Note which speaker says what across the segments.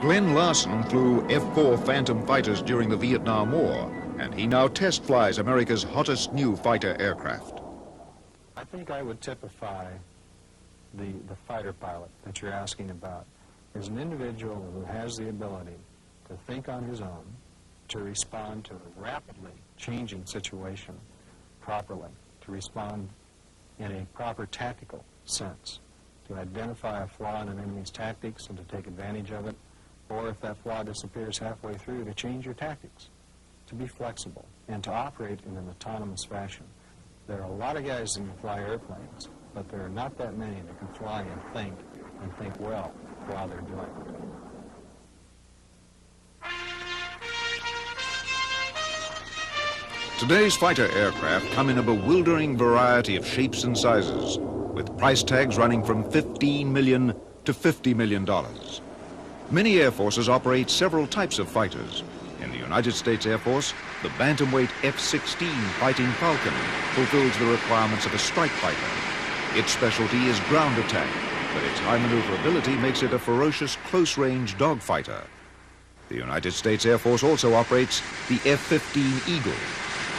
Speaker 1: Glenn Larson flew F-4 Phantom fighters during the Vietnam War, and he now test flies America's hottest new fighter aircraft.
Speaker 2: I think I would typify the fighter pilot that you're asking about as an individual who has the ability to think on his own, to respond to a rapidly changing situation properly, to respond in a proper tactical sense, to identify a flaw in an enemy's tactics and to take advantage of it, or if that flaw disappears halfway through, to change your tactics, to be flexible, and to operate in an autonomous fashion. There are a lot of guys that can fly airplanes, but there are not that many that can fly and think well while they're doing it.
Speaker 1: Today's fighter aircraft come in a bewildering variety of shapes and sizes, with price tags running from $15 million to $50 million. Many air forces operate several types of fighters. In the United States Air Force, the bantamweight F-16 Fighting Falcon fulfills the requirements of a strike fighter. Its specialty is ground attack, but its high maneuverability makes it a ferocious close-range dogfighter. The United States Air Force also operates the F-15 Eagle.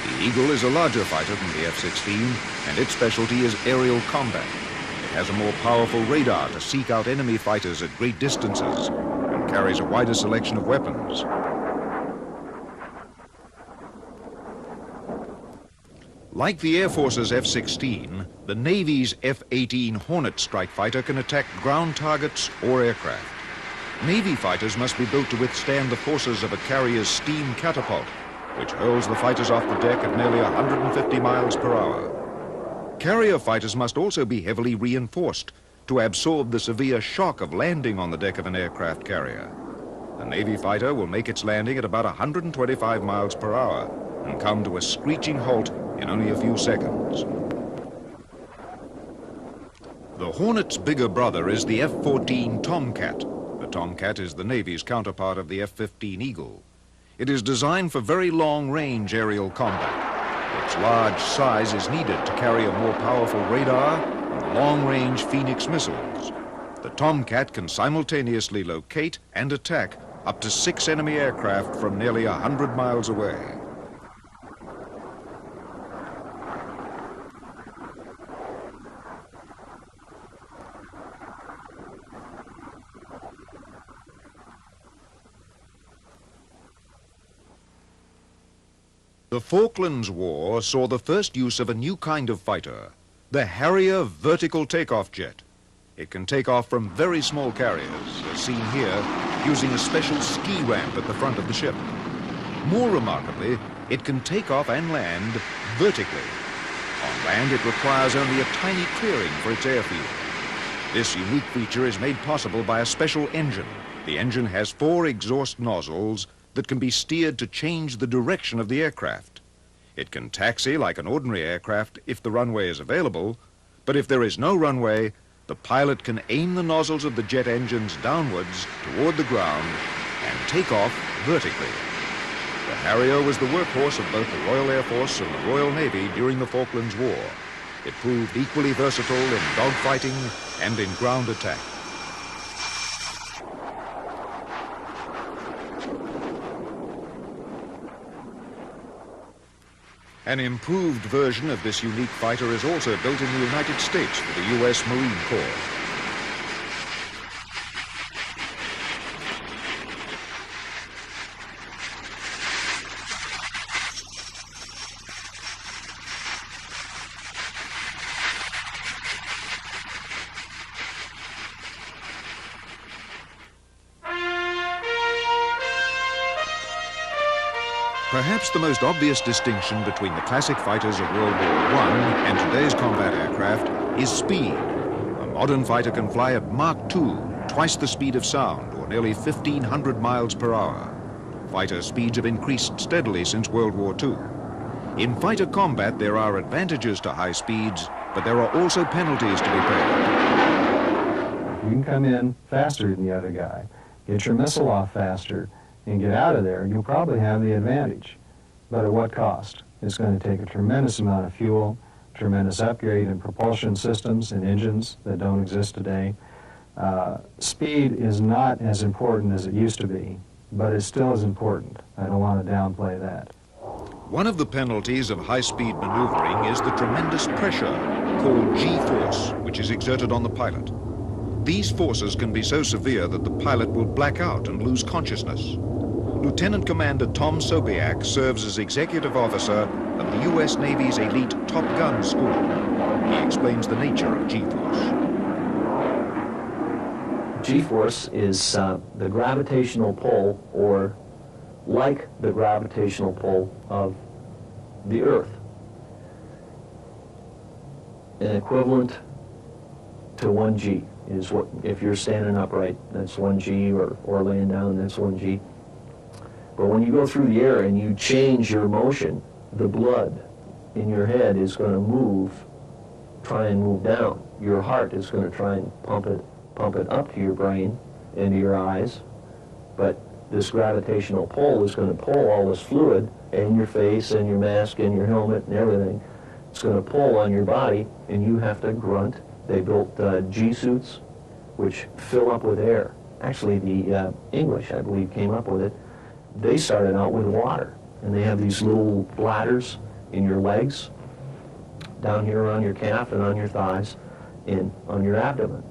Speaker 1: The Eagle is a larger fighter than the F-16, and its specialty is aerial combat. It has a more powerful radar to seek out enemy fighters at great distances and carries a wider selection of weapons. Like the Air Force's F-16, the Navy's F-18 Hornet strike fighter can attack ground targets or aircraft. Navy fighters must be built to withstand the forces of a carrier's steam catapult, which hurls the fighters off the deck at nearly 150 miles per hour. Carrier fighters must also be heavily reinforced to absorb the severe shock of landing on the deck of an aircraft carrier. The Navy fighter will make its landing at about 125 miles per hour and come to a screeching halt in only a few seconds. The Hornet's bigger brother is the F-14 Tomcat. The Tomcat is the Navy's counterpart of the F-15 Eagle. It is designed for very long-range aerial combat. Its large size is needed to carry a more powerful radar and long-range Phoenix missiles. The Tomcat can simultaneously locate and attack up to 6 enemy aircraft from nearly 100 miles away. The Falklands War saw the first use of a new kind of fighter, the Harrier vertical takeoff jet. It can take off from very small carriers, as seen here, using a special ski ramp at the front of the ship. More remarkably, it can take off and land vertically. On land, it requires only a tiny clearing for its airfield. This unique feature is made possible by a special engine. The engine has 4 exhaust nozzles that can be steered to change the direction of the aircraft. It can taxi like an ordinary aircraft if the runway is available, but if there is no runway, the pilot can aim the nozzles of the jet engines downwards toward the ground and take off vertically. The Harrier was the workhorse of both the Royal Air Force and the Royal Navy during the Falklands War. It proved equally versatile in dogfighting and in ground attack. An improved version of this unique fighter is also built in the United States for the U.S. Marine Corps. Perhaps the most obvious distinction between the classic fighters of World War I and today's combat aircraft is speed. A modern fighter can fly at Mach 2, twice the speed of sound, or nearly 1,500 miles per hour. Fighter speeds have increased steadily since World War II. In fighter combat, there are advantages to high speeds, but there are also penalties to be paid.
Speaker 2: You can come in faster than the other guy, get your missile off faster, and get out of there, you'll probably have the advantage. But at what cost? It's going to take a tremendous amount of fuel, tremendous upgrade in propulsion systems and engines that don't exist today. Speed is not as important as it used to be, but it still is important. I don't want to downplay that.
Speaker 1: One of the penalties of high-speed maneuvering is the tremendous pressure called G-force, which is exerted on the pilot. These forces can be so severe that the pilot will black out and lose consciousness. Lieutenant Commander Tom Sobiak serves as executive officer of the U.S. Navy's elite Top Gun School. He explains the nature of G-force.
Speaker 3: G-force is the gravitational pull, or like the gravitational pull of the Earth. An equivalent to 1G is what, if you're standing upright, that's 1G, or laying down, that's 1G. But when you go through the air and you change your motion, the blood in your head is going to try and move down. Your heart is going to try and pump it up to your brain, into your eyes, but this gravitational pull is going to pull all this fluid in your face and your mask and your helmet and everything. It's going to pull on your body, and you have to grunt. They built G-suits, which fill up with air. Actually, the English, I believe, came up with it. They started out with water, and they have these little bladders in your legs, down here on your calf and on your thighs, and on your abdomen.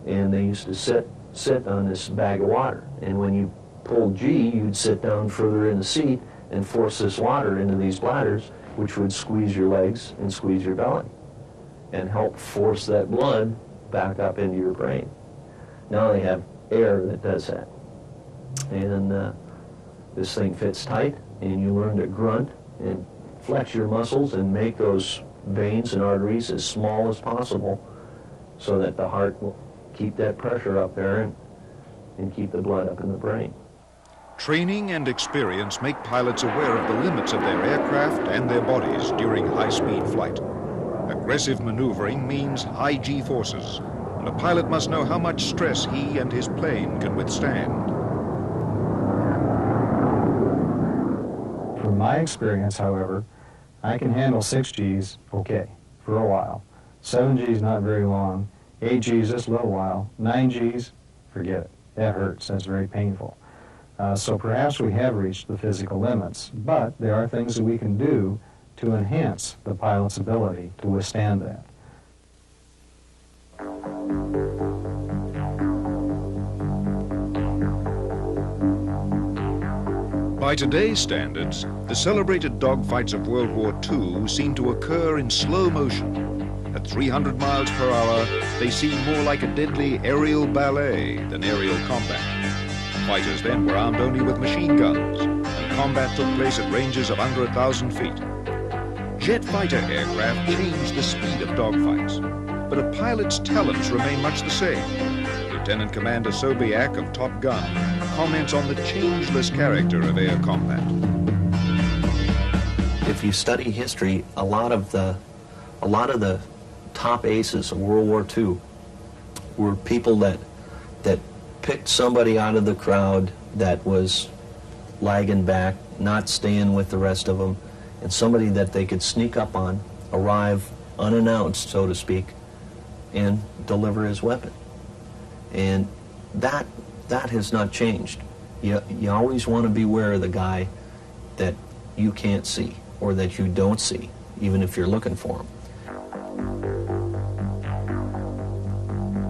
Speaker 3: And they used to sit on this bag of water. And when you pulled G, you'd sit down further in the seat and force this water into these bladders, which would squeeze your legs and squeeze your belly and help force that blood back up into your brain. Now they have air that does that. And this thing fits tight, and you learn to grunt and flex your muscles and make those veins and arteries as small as possible so that the heart will keep that pressure up there and keep the blood up in the brain.
Speaker 1: Training and experience make pilots aware of the limits of their aircraft and their bodies during high-speed flight. Aggressive maneuvering means high G-forces, and a pilot must know how much stress he and his plane can withstand.
Speaker 2: From my experience, however, I can handle 6 Gs okay for a while. 7 Gs not very long. 8 Gs just a little while. 9 Gs, forget it. That hurts. That's very painful. So perhaps we have reached the physical limits, but there are things that we can do to enhance the pilot's ability to withstand that.
Speaker 1: By today's standards, the celebrated dogfights of World War II seem to occur in slow motion. At 300 miles per hour, they seem more like a deadly aerial ballet than aerial combat. Fighters then were armed only with machine guns, and combat took place at ranges of under 1,000 feet. Jet fighter aircraft changed the speed of dogfights, but a pilot's talents remain much the same. Lieutenant Commander Sobiak of Top Gun comments on the changeless character of air combat.
Speaker 3: If you study history, a lot of the top aces of World War II were people that picked somebody out of the crowd that was lagging back, not staying with the rest of them, and somebody that they could sneak up on, arrive unannounced, so to speak, and deliver his weapon. And that has not changed. You always want to beware of the guy that you can't see or that you don't see, even if you're looking for him.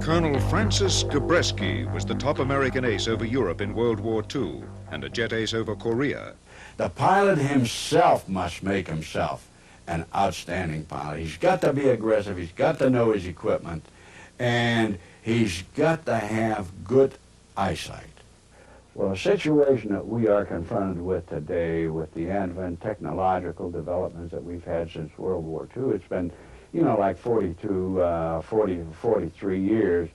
Speaker 1: Colonel Francis Gabreski was the top American ace over Europe in World War II and a jet ace over Korea.
Speaker 4: The pilot himself must make himself an outstanding pilot. He's got to be aggressive, he's got to know his equipment, and he's got to have good eyesight. Well, the situation that we are confronted with today with the advent technological developments that we've had since World War II, it's been, you know, like 43 years,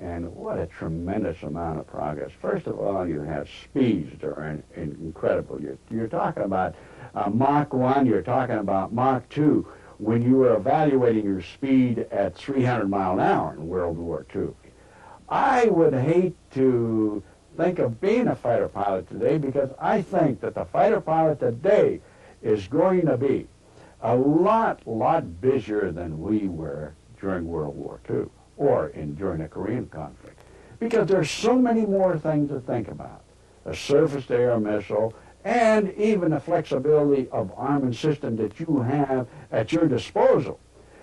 Speaker 4: and what a tremendous amount of progress. First of all, you have speeds that are incredible. You're talking about Mach 1, you're talking about Mach 2, when you were evaluating your speed at 300 mile an hour in World War II. I would hate to think of being a fighter pilot today, because I think that the fighter pilot today is going to be a lot busier than we were during World War II. or during the Korean conflict. Because there's so many more things to think about. A surface-to-air missile, and even the flexibility of armament system that you have at your disposal.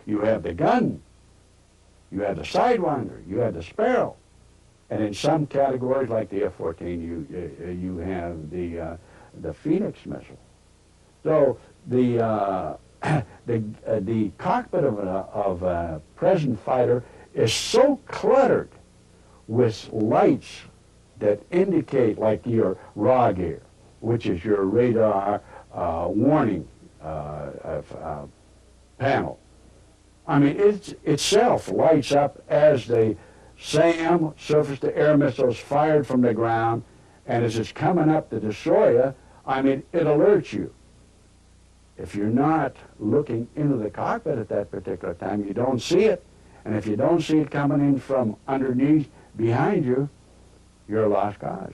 Speaker 4: You have the gun, you have the Sidewinder, you have the Sparrow, and in some categories like the F-14, you have the Phoenix missile. So the cockpit of a present fighter is so cluttered with lights that indicate, like your raw gear, which is your radar warning panel. I mean, it itself lights up as the SAM, surface-to-air missiles, fired from the ground, and as it's coming up to destroy you, I mean, it alerts you. If you're not looking into the cockpit at that particular time, you don't see it. And if you don't see it coming in from underneath, behind you, you're a lost cause.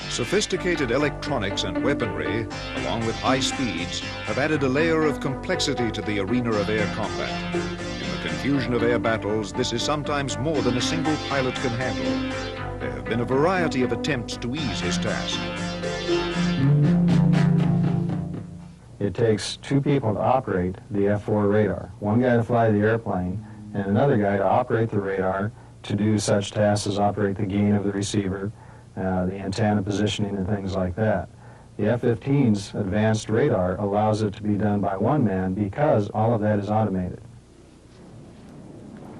Speaker 1: Sophisticated electronics and weaponry, along with high speeds, have added a layer of complexity to the arena of air combat. In the confusion of air battles, this is sometimes more than a single pilot can handle. There have been a variety of attempts to ease his task.
Speaker 2: It takes two people to operate the F-4 radar. One guy to fly the airplane, and another guy to operate the radar to do such tasks as operate the gain of the receiver, the antenna positioning, and things like that. The F-15's advanced radar allows it to be done by one man because all of that is automated.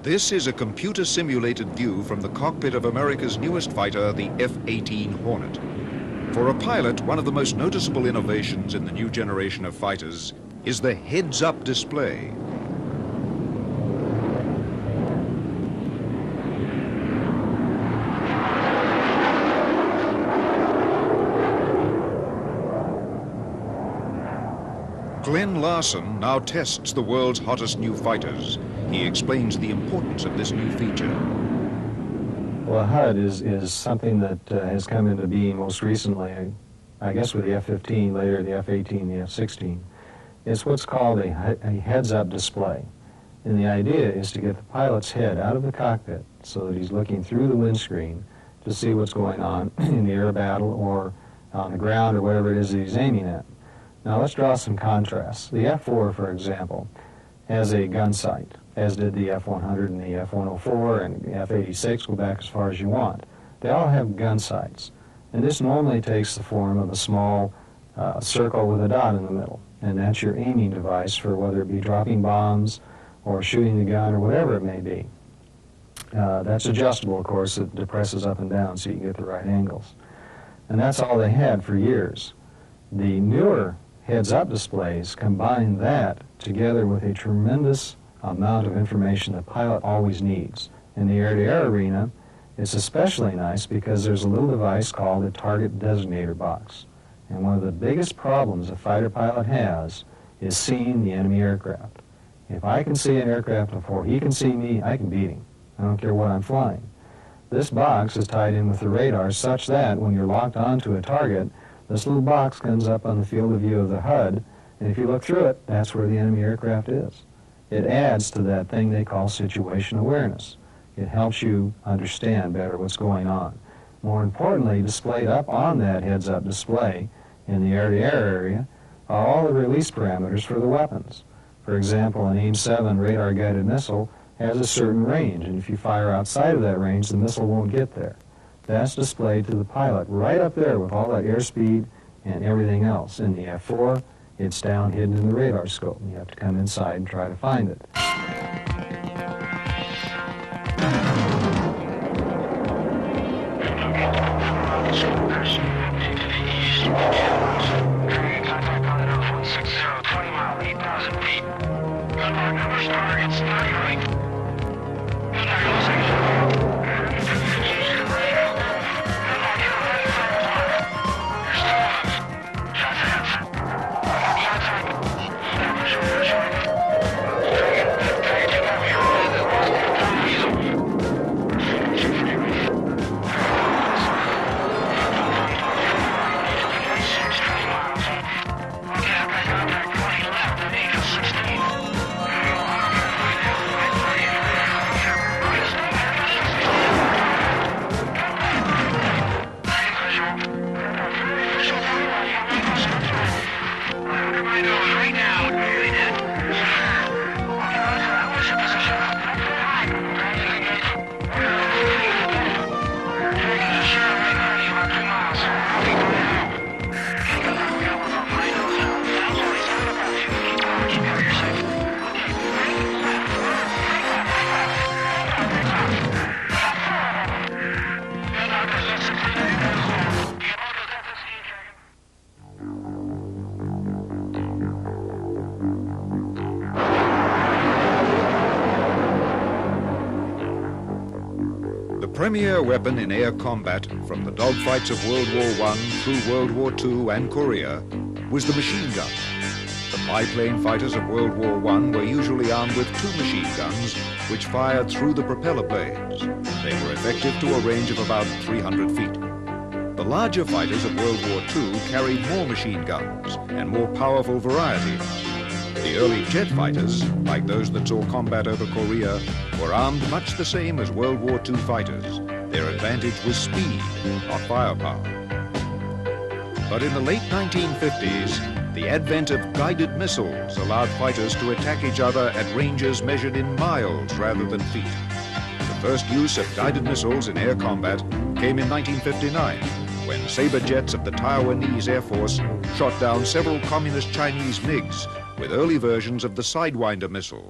Speaker 1: This is a computer-simulated view from the cockpit of America's newest fighter, the F-18 Hornet. For a pilot, one of the most noticeable innovations in the new generation of fighters is the heads-up display. Glenn Larson now tests the world's hottest new fighters. He explains the importance of this new feature.
Speaker 2: Well, HUD is something that has come into being most recently, I guess with the F-15, later the F-18, the F-16. It's what's called a heads-up display. And the idea is to get the pilot's head out of the cockpit so that he's looking through the windscreen to see what's going on in the air battle or on the ground or whatever it is that he's aiming at. Now let's draw some contrasts. The F-4, for example, has a gun sight, as did the F-100 and the F-104 and the F-86, go back as far as you want. They all have gun sights. And this normally takes the form of a small circle with a dot in the middle. And that's your aiming device for whether it be dropping bombs or shooting the gun or whatever it may be. That's adjustable, of course. It depresses up and down so you can get the right angles. And that's all they had for years. The newer heads-up displays combine that together with a tremendous amount of information the pilot always needs. In the air-to-air arena, it's especially nice because there's a little device called a target designator box. And one of the biggest problems a fighter pilot has is seeing the enemy aircraft. If I can see an aircraft before he can see me, I can beat him. I don't care what I'm flying. This box is tied in with the radar such that when you're locked onto a target, this little box comes up on the field of view of the HUD, and if you look through it, that's where the enemy aircraft is. It adds to that thing they call situation awareness. It helps you understand better what's going on. More importantly, displayed up on that heads-up display in the air-to-air area are all the release parameters for the weapons. For example, an AIM-7 radar-guided missile has a certain range, and if you fire outside of that range, the missile won't get there. That's displayed to the pilot right up there with all that airspeed and everything else. In the F-4, it's down hidden in the radar scope. You have to come inside and try to find it.
Speaker 5: Contact on an 0160, 20 mile, 8,000 feet. Gunmark number star, it's 30 right. Gunmark losing.
Speaker 1: premier weapon in air combat from the dogfights of World War I through World War II and Korea was the machine gun. The biplane fighters of World War I were usually armed with 2 machine guns which fired through the propeller blades. They were effective to a range of about 300 feet. The larger fighters of World War II carried more machine guns and more powerful varieties. The early jet fighters, like those that saw combat over Korea, were armed much the same as World War II fighters. Their advantage was speed, not firepower. But in the late 1950s, the advent of guided missiles allowed fighters to attack each other at ranges measured in miles rather than feet. The first use of guided missiles in air combat came in 1959, when Sabre jets of the Taiwanese Air Force shot down several communist Chinese MiGs with early versions of the Sidewinder missile.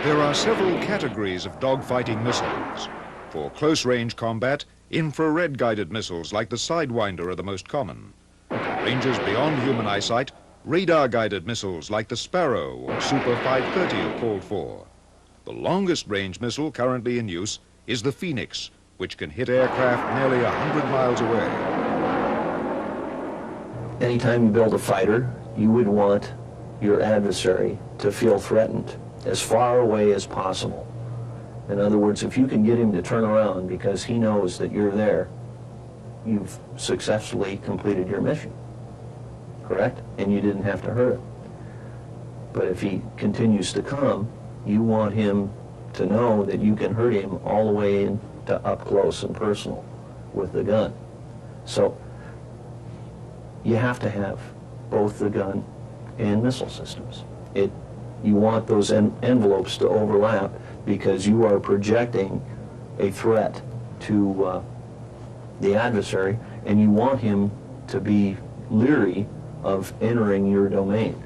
Speaker 1: There are several categories of dogfighting missiles. For close-range combat, infrared-guided missiles like the Sidewinder are the most common. For ranges beyond human eyesight, radar-guided missiles like the Sparrow or Super 530 are called for. The longest-range missile currently in use is the Phoenix, which can hit aircraft nearly 100 miles away.
Speaker 3: Anytime you build a fighter, you would want your adversary to feel threatened as far away as possible. In other words, if you can get him to turn around because he knows that you're there, you've successfully completed your mission. Correct? And you didn't have to hurt him. But if he continues to come, you want him to know that you can hurt him all the way into up close and personal with the gun. So you have to have both the gun and missile systems. You want those envelopes to overlap because you are projecting a threat to the adversary, and you want him to be leery of entering your domain.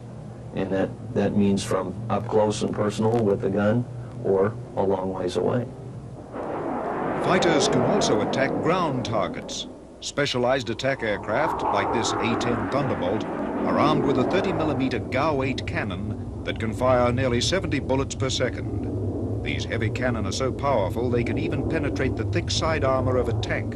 Speaker 3: And that means from up close and personal with the gun or a long ways away.
Speaker 1: Fighters can also attack ground targets. Specialized attack aircraft, like this A-10 Thunderbolt, are armed with a 30mm GAU-8 cannon that can fire nearly 70 bullets per second. These heavy cannon are so powerful they can even penetrate the thick side armor of a tank.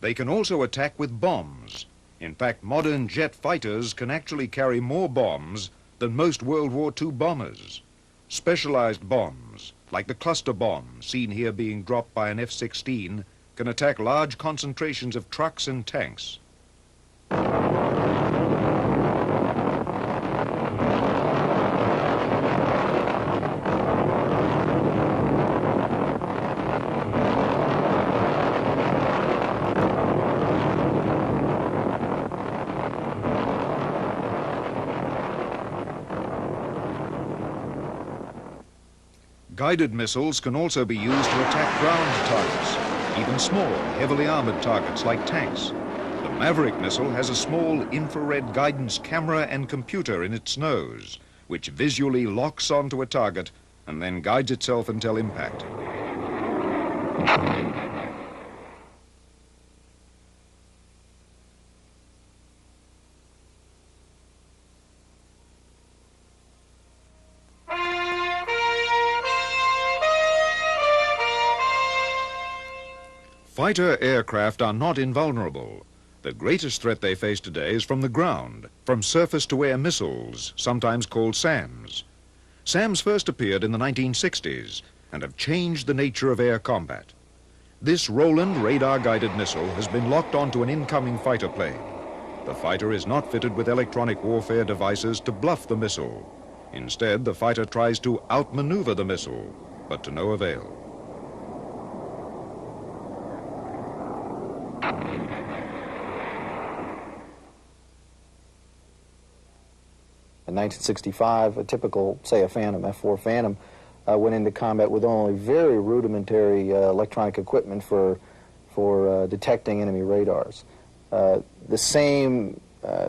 Speaker 1: They can also attack with bombs. In fact, modern jet fighters can actually carry more bombs than most World War II bombers. Specialized bombs, like the cluster bomb seen here being dropped by an F-16, can attack large concentrations of trucks and tanks. Guided missiles can also be used to attack ground targets, even small, heavily armored targets like tanks. The Maverick missile has a small infrared guidance camera and computer in its nose, which visually locks onto a target and then guides itself until impact. Fighter aircraft are not invulnerable. The greatest threat they face today is from the ground, from surface-to-air missiles, sometimes called SAMs. SAMs first appeared in the 1960s and have changed the nature of air combat. This Roland radar-guided missile has been locked onto an incoming fighter plane. The fighter is not fitted with electronic warfare devices to bluff the missile. Instead, the fighter tries to outmaneuver the missile, but to no avail.
Speaker 6: In 1965, a typical, say, a Phantom, F-4 Phantom, went into combat with only very rudimentary electronic equipment for detecting enemy radars. The same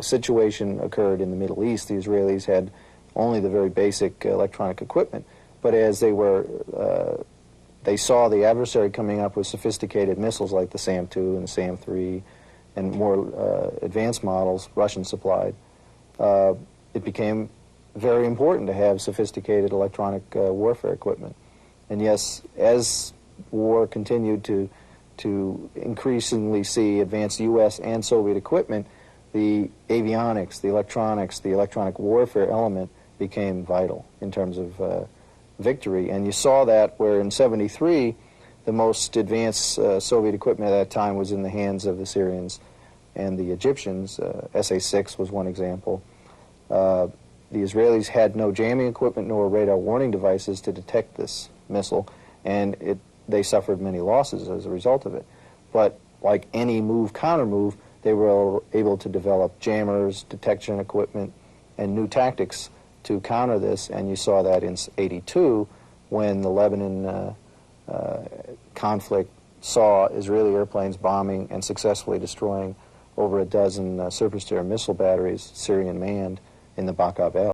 Speaker 6: situation occurred in the Middle East. The Israelis had only the very basic electronic equipment, but as they saw the adversary coming up with sophisticated missiles like the SAM-2 and the SAM-3 and more advanced models, Russian supplied, it became very important to have sophisticated electronic warfare equipment. And yes, as war continued to increasingly see advanced U.S. and Soviet equipment, the avionics, the electronics, the electronic warfare element became vital in terms of victory. And you saw that where in '73, the most advanced Soviet equipment at that time was in the hands of the Syrians and the Egyptians. SA-6 was one example. The Israelis had no jamming equipment nor radar warning devices to detect this missile, and they suffered many losses as a result of it. But like any move-counter-move, they were able to develop jammers, detection equipment, and new tactics to counter this, and you saw that in '82 when the Lebanon conflict saw Israeli airplanes bombing and successfully destroying over a dozen surface-to-air missile batteries, Syrian-manned, in the Bekaa Valley.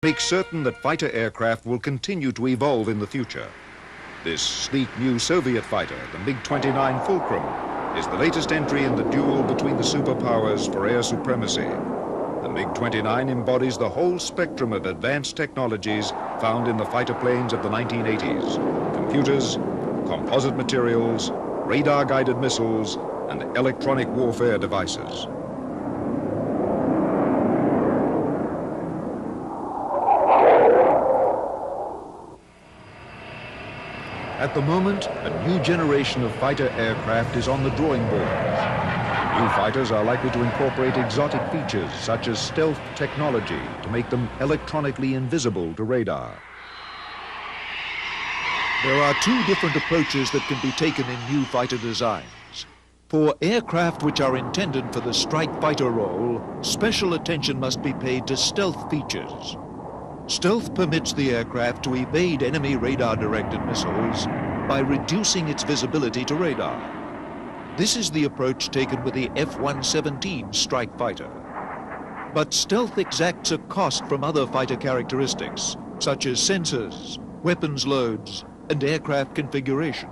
Speaker 1: Make certain that fighter aircraft will continue to evolve in the future. This sleek new Soviet fighter, the MiG-29 Fulcrum, is the latest entry in the duel between the superpowers for air supremacy. The MiG-29 embodies the whole spectrum of advanced technologies found in the fighter planes of the 1980s. Computers, composite materials, radar-guided missiles, and electronic warfare devices. At the moment, a new generation of fighter aircraft is on the drawing board. New fighters are likely to incorporate exotic features such as stealth technology to make them electronically invisible to radar. There are two different approaches that can be taken in new fighter designs. For aircraft which are intended for the strike fighter role, special attention must be paid to stealth features. Stealth permits the aircraft to evade enemy radar-directed missiles by reducing its visibility to radar. This is the approach taken with the F-117 strike fighter. But stealth exacts a cost from other fighter characteristics, such as sensors, weapons loads, and aircraft configuration.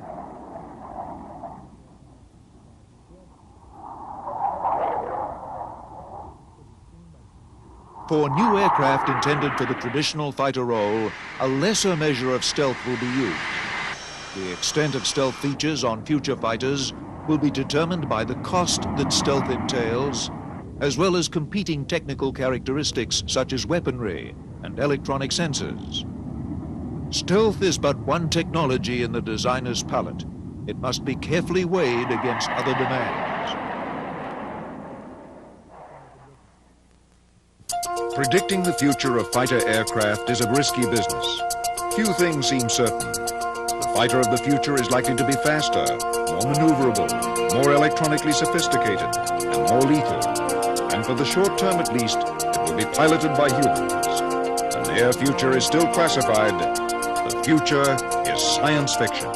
Speaker 1: For new aircraft intended for the traditional fighter role, a lesser measure of stealth will be used. The extent of stealth features on future fighters will be determined by the cost that stealth entails, as well as competing technical characteristics such as weaponry and electronic sensors. Stealth is but one technology in the designer's palette. It must be carefully weighed against other demands. Predicting the future of fighter aircraft is a risky business. Few things seem certain. The fighter of the future is likely to be faster, more maneuverable, more electronically sophisticated, and more lethal. And for the short term at least, it will be piloted by humans. The near future is still classified. The future is science fiction.